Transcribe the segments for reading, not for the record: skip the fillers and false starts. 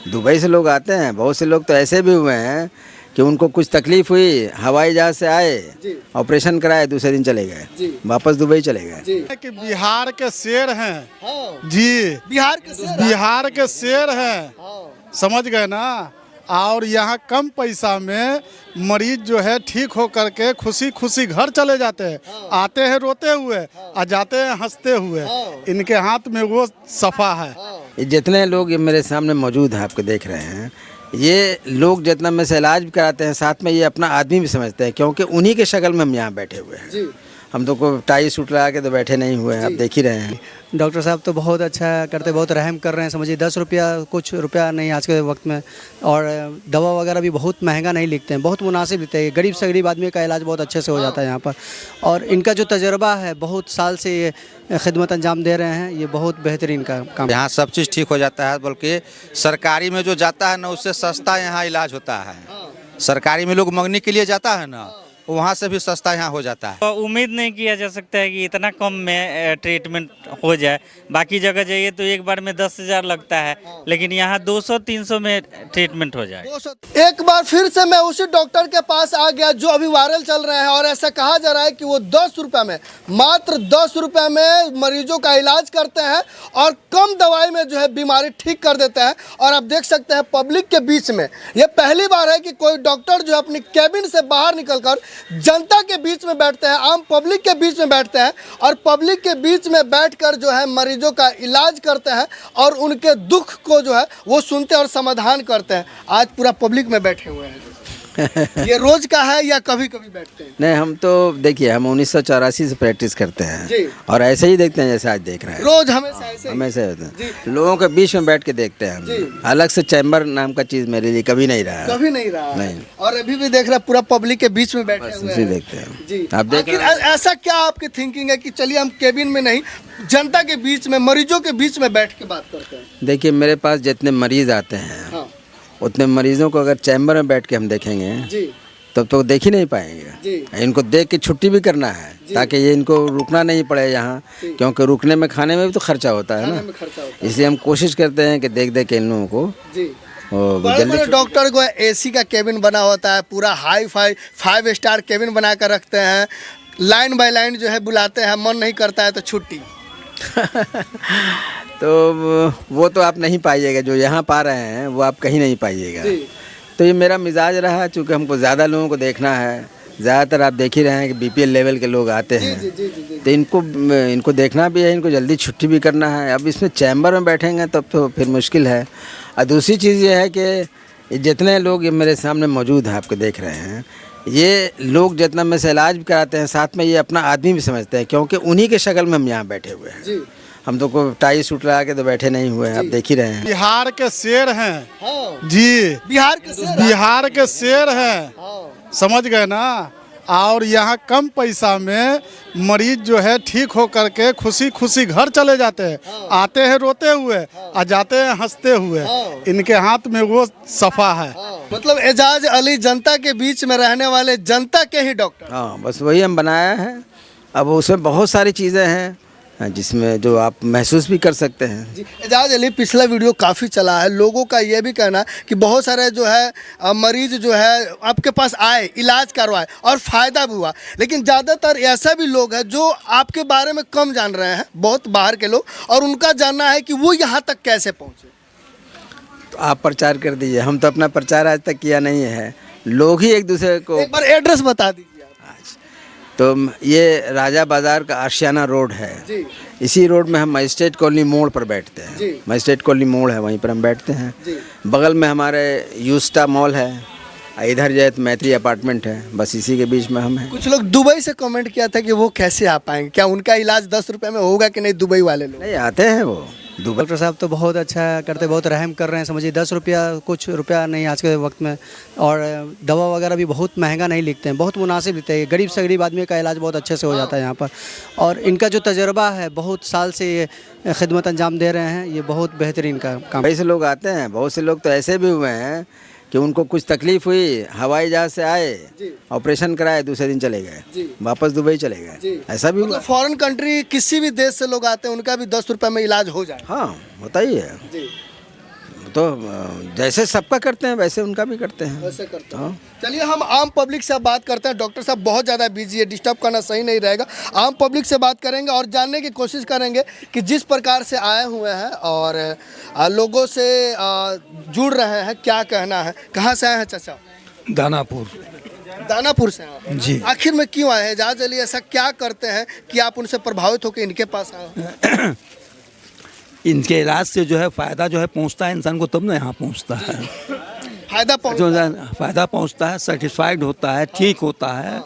Dubai से लोग आते हैं, बहुत से लोग तो ऐसे भी हुए हैं कि उनको कुछ तकलीफ हुई, हवाई जहाज से आए, ऑपरेशन कराए, दूसरे दिन चले गए, वापस दुबई चले गए। कि बिहार के शेर हैं। हाँ। जी, बिहार के शेर हैं। हाँ। समझ गए ना। और यहाँ कम पैसा में मरीज जो है ठीक हो करके खुशी खुशी घर चले जाते हैं। आते हैं रोते हुए और जाते हैं हंसते हुए। इनके हाथ में वो सफ़ा है। ये जितने लोग ये मेरे सामने मौजूद हैं, आपको देख रहे हैं, ये लोग जितना में से इलाज भी कराते हैं, साथ में ये अपना आदमी भी समझते हैं, क्योंकि उन्हीं के शक्ल में हम यहाँ बैठे हुए हैं। हम तो कोई टाई सूट लगा के तो बैठे नहीं हुए हैं, आप देख ही रहे हैं। डॉक्टर साहब तो बहुत अच्छा करते, बहुत रहम कर रहे हैं। समझिए 10 रुपया कुछ रुपया नहीं आज के वक्त में, और दवा वगैरह भी बहुत महंगा नहीं लिखते हैं, बहुत मुनासिब लिखते हैं। गरीब से गरीब आदमी का इलाज बहुत अच्छे से हो जाता है यहाँ पर। और इनका जो तजर्बा है, बहुत साल से ये खिदमत अंजाम दे रहे हैं, ये बहुत बेहतरीन का काम। यहाँ सब चीज़ ठीक हो जाता है, बल्कि सरकारी में जो जाता है ना, उससे सस्ता यहाँ इलाज होता है। सरकारी में लोग मंगनी के लिए जाता है ना, वहाँ से भी सस्ता यहाँ हो जाता है। तो उम्मीद नहीं किया जा सकता है कि इतना कम में ट्रीटमेंट हो जाए। बाकी जगह जाइए तो एक बार में 10,000 लगता है, लेकिन यहाँ 200-300 में ट्रीटमेंट हो जाए। एक बार फिर से मैं उसी डॉक्टर के पास आ गया जो अभी वायरल चल रहे हैं, और ऐसा कहा जा रहा है कि वो 10 रुपये में, मात्र 10 रुपये में मरीजों का इलाज करते हैं और कम दवाई में जो है बीमारी ठीक कर देते हैं। और आप देख सकते हैं पब्लिक के बीच में ये पहली बार है कि कोई डॉक्टर जो है अपनी कैबिन से बाहर निकलकर जनता के बीच में बैठते हैं, आम पब्लिक के बीच में बैठते हैं, और पब्लिक के बीच में बैठकर जो है मरीजों का इलाज करते हैं और उनके दुख को जो है वो सुनते हैं और समाधान करते हैं। आज पूरा पब्लिक में बैठे हुए हैं। ये रोज का है या कभी कभी बैठते हैं? नहीं, हम तो देखिए, हम 1984 से प्रैक्टिस करते हैं जी। और ऐसे ही देखते हैं जैसे आज देख रहे हैं। रोज हमेशा ऐसे ही? हमेशा होते हैं, लोगों के बीच में बैठ के देखते हैं हम। अलग से चैम्बर नाम का चीज़ मेरे लिए कभी नहीं रहा। कभी नहीं रहा। नहीं। और अभी भी देख रहे हैं पूरा पब्लिक के बीच में बैठे हुए उसी हैं। देखते हैं जी। आप देख आखिर ऐसा क्या आपकी थिंकिंग है कि चलिए हम केबिन में नहीं, जनता के बीच में, मरीजों के बीच में बैठ के बात करते हैं? देखिए, मेरे पास जितने मरीज आते हैं, हाँ। उतने मरीजों को अगर चैम्बर में बैठ के हम देखेंगे जी। तब तो देख ही नहीं पाएंगे। इनको देख के छुट्टी भी करना है, ताकि ये इनको रुकना नहीं पड़े यहाँ, क्योंकि रुकने में, खाने में भी तो खर्चा होता है ना। इसलिए हम कोशिश करते हैं कि देख देख के इन लोगों को बड़े डॉक्टर को एसी का केबिन बना होता है, पूरा हाई फाई 5 स्टार केबिन बना कर रखते हैं, लाइन बाय लाइन जो है बुलाते हैं, मन नहीं करता है तो छुट्टी। तो वो तो आप नहीं पाइएगा, जो यहाँ पा रहे हैं वो आप कहीं नहीं पाइएगा। तो ये मेरा मिजाज रहा है, चूँकि हमको ज़्यादा लोगों को देखना है। ज़्यादातर आप देख ही रहे हैं कि बीपीएल लेवल के लोग आते हैं, तो इनको देखना भी है, इनको जल्दी छुट्टी भी करना है। अब इसमें चैम्बर में बैठेंगे तब तो फिर मुश्किल है। और दूसरी चीज़ ये है कि जितने लोग ये मेरे सामने मौजूद हैं, आपको देख रहे हैं, ये लोग जितना में से इलाज भी कराते हैं, साथ में ये अपना आदमी भी समझते हैं, क्योंकि उन्हीं के शक्ल में हम यहाँ बैठे हुए हैं। हम तो कोई टाई सूट लगा के तो बैठे नहीं हुए हैं, आप देख ही रहे हैं। बिहार के शेर हैं। हाँ। जी, बिहार के शेर हैं। हाँ। समझ गए ना। और यहाँ कम पैसा में मरीज जो है ठीक हो करके खुशी खुशी घर चले जाते हैं। आते हैं रोते हुए और जाते हैं हंसते हुए। इनके हाथ में वो सफ़ा है। मतलब एजाज अली जनता के बीच में रहने वाले जनता के ही डॉक्टर। हाँ, बस वही हम बनाया है। अब उसमें बहुत सारी चीज़ें हैं जिसमें जो आप महसूस भी कर सकते हैं। जी। एजाज अली, पिछला वीडियो काफ़ी चला है, लोगों का ये भी कहना है कि बहुत सारे जो है मरीज जो है आपके पास आए, इलाज करवाए और फ़ायदा भी हुआ, लेकिन ज़्यादातर ऐसा भी लोग हैं जो आपके बारे में कम जान रहे हैं, बहुत बाहर के लोग, और उनका जानना है कि वो यहाँ तक कैसे पहुँचे। तो आप प्रचार कर दीजिए, हम तो अपना प्रचार आज तक किया नहीं है। लोग ही एक दूसरे को। एक बार एड्रेस बता दीजिए। तो ये राजा बाज़ार का आशियाना रोड है। जी। इसी रोड में हम मजिस्ट्रेट कॉलोनी मोड़ पर बैठते हैं। जी। मजिस्ट्रेट कॉलोनी मोड़ है, वहीं पर हम बैठते हैं। जी। बगल में हमारे यूस्टा मॉल है, इधर जो है मैत्री अपार्टमेंट है, बस इसी के बीच में हम हैं। कुछ लोग दुबई से कमेंट किया था कि वो कैसे आ पाएंगे, क्या उनका इलाज 10 रुपये में होगा कि नहीं? दुबई वाले लोग नहीं आते हैं वो दुबई। डॉक्टर साहब तो बहुत अच्छा करते, बहुत रहम कर रहे हैं। समझिए 10 रुपया कुछ रुपया नहीं आज के वक्त में, और दवा वगैरह भी बहुत महंगा नहीं लिखते हैं, बहुत मुनासिब लिखते हैं। गरीब से गरीब आदमी का इलाज बहुत अच्छे से हो जाता है यहाँ पर। और इनका जो तजर्बा है, बहुत साल से ये खिदमत अंजाम दे रहे हैं, ये बहुत बेहतरीन का काम। दुबई से लोग आते हैं, बहुत से लोग तो ऐसे भी हुए हैं कि उनको कुछ तकलीफ हुई, हवाई जहाज से आए, ऑपरेशन कराए, दूसरे दिन चले गए, वापस दुबई चले गए। ऐसा भी हुआ। फॉरेन कंट्री किसी भी देश से लोग आते हैं, उनका भी 10 रुपये में इलाज हो जाए। हाँ, होता ही है। तो जैसे सबका करते हैं वैसे उनका भी करते हैं। वैसे करते हैं। चलिए हम आम पब्लिक से बात करते हैं। डॉक्टर साहब बहुत ज़्यादा बिजी है, डिस्टर्ब करना सही नहीं रहेगा। आम पब्लिक से बात करेंगे और जानने की कोशिश करेंगे कि जिस प्रकार से आए हुए हैं और लोगों से जुड़ रहे हैं, क्या कहना है। कहाँ से आए हैं चाचा? दानापुर। दानापुर से आए हैं। जी। आखिर में क्यों आए हैं एजाज अली? ऐसा क्या करते हैं कि आप उनसे प्रभावित होकर इनके पास आए हैं? इनके इलाज से जो है फ़ायदा जो है पहुंचता है इंसान को, तब ना यहाँ पहुंचता है। फायदा जो पहुंचा फ़ायदा पहुंचता है, सेटिस्फाइड होता है, ठीक होता है,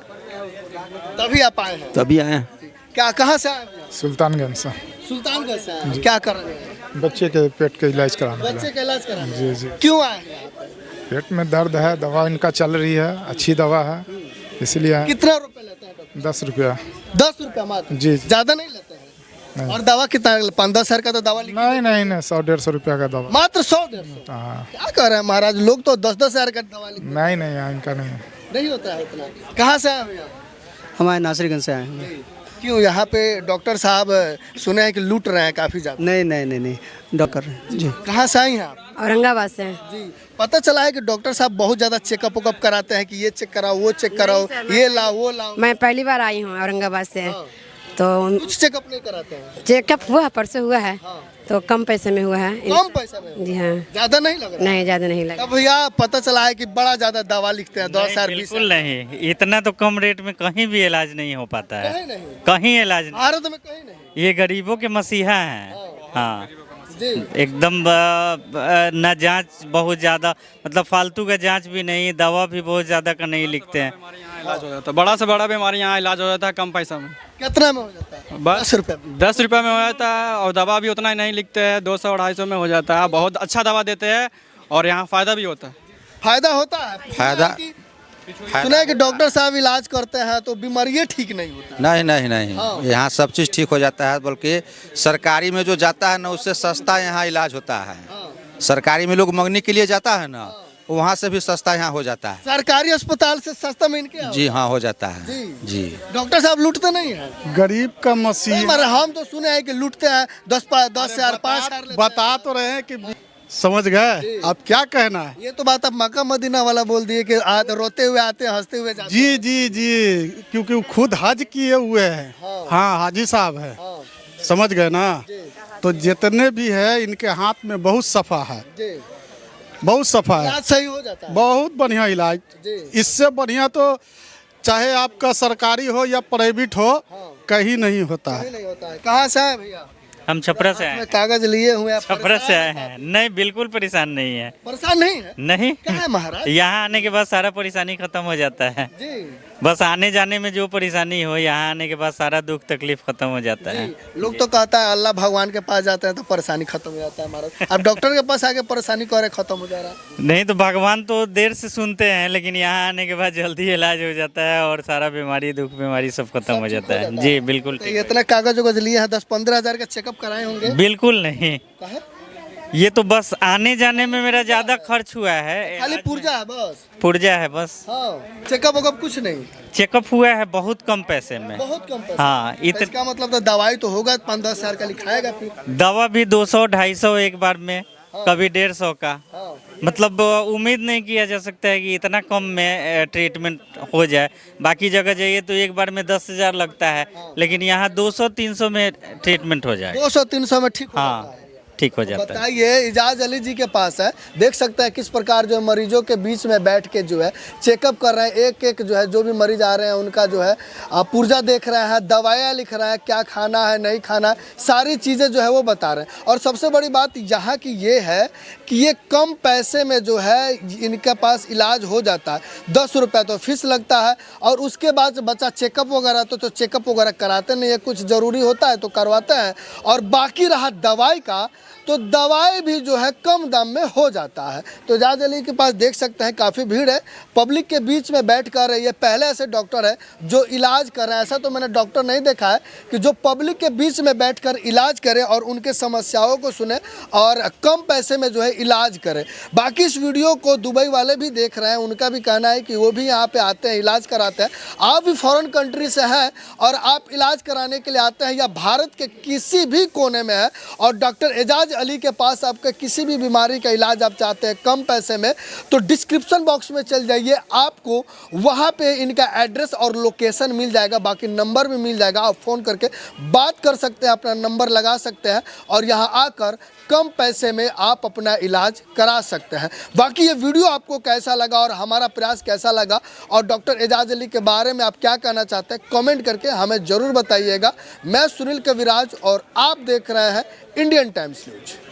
तभी आप आए हैं। तभी आए हैं। क्या कहाँ से आए हैं? सुल्तानगंज से सुल्तानगंज से आए हैं। क्या कर रहे हैं? बच्चे के पेट का इलाज कराने के बच्चे लिए। का इलाज करा रहे जी हैं। जी। क्यों आए हैं यहाँ पे? पेट में दर्द है, दवा इनका चल रही है, अच्छी दवा है, इसलिए आए। कितना रुपए लेते हैं डॉक्टर? 10 रुपया। 10 रुपया मात्र? जी, जी। ज्यादा नहीं लेते हैं? और दवा कितना? 5-10 हजार का तो दवा लिखी। नहीं नहीं नहीं, 100-150 रुपया का दवा। मात्र 100-150? हाँ। क्या कर रहे हैं महाराज, लोग तो 10-10 हजार का दवा लिखते नहीं नहीं, यहाँ इनका नहीं है। नहीं होता है इतना। कहाँ से आए भैया? हमारे नासिरगंज से आए हैं। क्यों यहाँ पे डॉक्टर साहब सुने हैं कि लूट रहे हैं काफी ज्यादा? नहीं डॉक्टर जी। कहाँ से आई हैं आप? औरंगाबाद से हैं। जी। पता चला है कि डॉक्टर साहब बहुत ज्यादा चेकअप वेकअप कराते हैं कि ये चेक कराओ, वो चेक कराओ, ये लाओ, वो लाओ। मैं पहली बार आई हूँ औरंगाबाद से। तो कुछ चेकअप नहीं कराते हैं? चेकअप हुआ, परसों हुआ है। तो कम पैसे में हुआ है। कम पैसा में? जी हाँ। ज्यादा नहीं लग रहा? नहीं, ज़्यादा नहीं लगा। तब भैया पता चला है कि बड़ा ज्यादा दवा लिखते हैं, 10 हजार, 20 बिल्कुल नहीं, इतना तो कम रेट में कहीं भी इलाज नहीं हो पाता है। कहीं नहीं? कहीं इलाज नहीं। भारत में कहीं नहीं? ये गरीबों के मसीहा हैं। हाँ, जी। एकदम न जांच बहुत ज़्यादा, मतलब फालतू का जांच भी नहीं, दवा भी बहुत ज़्यादा का नहीं लिखते हैं। इलाज हो जाता है, बड़ा से बड़ा बीमारी यहाँ इलाज हो जाता है कम पैसा में। कितना में हो जाता है? बस 10 रुपये में? 10 रुपये में हो जाता है, और दवा भी उतना ही नहीं लिखते हैं, 200-250 में हो जाता है। बहुत अच्छा दवा देते हैं और यहाँ फ़ायदा भी होता है। फायदा होता है? सुना है कि डॉक्टर साहब इलाज करते हैं तो बीमारी ठीक नहीं होता? नहीं नहीं नहीं, यहाँ सब चीज़ ठीक हो जाता है, बल्कि सरकारी में जो जाता है ना उससे सस्ता यहाँ इलाज होता है। सरकारी में लोग मंगनी के लिए जाता है ना, वहाँ से भी सस्ता यहाँ हो जाता है। सरकारी अस्पताल से सस्ता में इनके यहाँ? जी हाँ, हो जाता है। जी। डॉक्टर साहब लूटते नहीं है? गरीब का नहीं, मसीहा। मगर हम तो सुने हैं कि लूटते हैं, 10 हजार 5 हजार लेते हैं। बता तो रहे हैं कि समझ गए। अब क्या कहना है? ये तो बात आप मक्का मदीना वाला बोल दिए कि रोते हुए आते हैं, हंसते हुए जाते जी जी जी, क्योंकि वो खुद हज किए हुए हैं। हाँ, हाजी साहब है। समझ गए ना? तो जितने भी है इनके हाथ में बहुत सफा है, जी। बहुत सफा है, इलाज सही हो जाता है? बहुत बढ़िया इलाज। जी। इससे बढ़िया तो चाहे आपका सरकारी हो या प्राइवेट हो, कहीं नहीं होता है। नहीं होता है। कहाँ से आए भैया? हम छपरा से आए में हैं। कागज लिए हुए हैं, छपरा से आए हैं। नहीं, बिल्कुल परेशान नहीं है। परेशान नहीं है? नहीं, क्या है महाराज? यहाँ आने के बाद सारा परेशानी खत्म हो जाता है। जी। बस आने जाने में जो परेशानी हो, यहाँ आने के बाद सारा दुख तकलीफ खत्म हो जाता है। लोग तो कहता है अल्लाह भगवान के पास जाते हैं तो परेशानी खत्म हो जाता है महाराज। अब डॉक्टर के पास आके परेशानी करे खत्म हो जा रहा है। नहीं तो भगवान तो देर से सुनते हैं, लेकिन यहाँ आने के बाद जल्दी इलाज हो जाता है और सारा बीमारी, दुख बीमारी सब खत्म हो जाता है। जी बिल्कुल तो ठीक। ये इतना कागज उगज लिए हैं, 10-15 हजार का चेकअप कराए होंगे? बिल्कुल नहीं, काहे? ये तो बस आने जाने में मेरा ज्यादा खर्च हुआ है। खाली पुर्जा है बस? पुर्जा है बस। हाँ, चेकअप वकअप कुछ नहीं? चेकअप हुआ है बहुत कम पैसे में। बहुत कम पैसा? हाँ, तो इसका मतलब तो दवाई तो होगा 5-10 हजार का लिखाएगा फिर? दवा भी 200-250 एक बार में, कभी 150 का। हाँ। मतलब उम्मीद नहीं किया जा सकता है कि इतना कम में ट्रीटमेंट हो जाए। बाकी जगह जाइए तो एक बार में 10,000 लगता है, लेकिन यहाँ 200-300 में ट्रीटमेंट हो जाए। 200-300 में ठीक हो जाता हाँ, है। ठीक हो जाता है। बताइए, इजाज अली जी के पास है, देख सकते हैं किस प्रकार जो है मरीजों के बीच में बैठ के जो है चेकअप कर रहे हैं। एक एक जो है जो भी मरीज आ रहे हैं उनका जो है पुर्जा देख रहे हैं, दवाइयाँ लिख रहे हैं, क्या खाना है नहीं खाना है, सारी चीज़ें जो है वो बता रहे हैं। और सबसे बड़ी बात यहाँ की ये है कि ये कम पैसे में जो है इनके पास इलाज हो जाता है। 10 रुपये तो फीस लगता है, और उसके बाद बच्चा चेकअप वगैरह तो चेकअप वगैरह कराते नहीं है, कुछ ज़रूरी होता है तो करवाते हैं। और बाकी रहा दवाई का, तो दवाई भी जो है कम दाम में हो जाता है। तो इजाज अली के पास देख सकते हैं काफ़ी भीड़ है, पब्लिक के बीच में बैठ कर ये पहले ऐसे डॉक्टर है जो इलाज कर रहे हैं। ऐसा तो मैंने डॉक्टर नहीं देखा है कि जो पब्लिक के बीच में बैठकर इलाज करे और उनके समस्याओं को सुने और कम पैसे में जो है इलाज करे। बाकी इस वीडियो को दुबई वाले भी देख रहे हैं, उनका भी कहना है कि वो भी यहाँ पे आते हैं, इलाज कराते हैं। आप भी फॉरेन कंट्री से हैं और आप इलाज कराने के लिए आते हैं या भारत के किसी भी कोने में है और डॉक्टर एजाज एजाज अली के पास आपका किसी भी बीमारी का इलाज आप चाहते हैं कम पैसे में, तो डिस्क्रिप्शन बॉक्स में चल जाइए, आपको वहाँ पे इनका एड्रेस और लोकेशन मिल जाएगा, बाकी नंबर भी मिल जाएगा। आप फ़ोन करके बात कर सकते हैं, अपना नंबर लगा सकते हैं और यहाँ आकर कम पैसे में आप अपना इलाज करा सकते हैं। बाकी ये वीडियो आपको कैसा लगा और हमारा प्रयास कैसा लगा और डॉक्टर एजाज अली के बारे में आप क्या कहना चाहते हैं, कमेंट करके हमें ज़रूर बताइएगा। मैं सुनील कविराज और आप देख रहे हैं इंडियन टाइम्स न्यूज।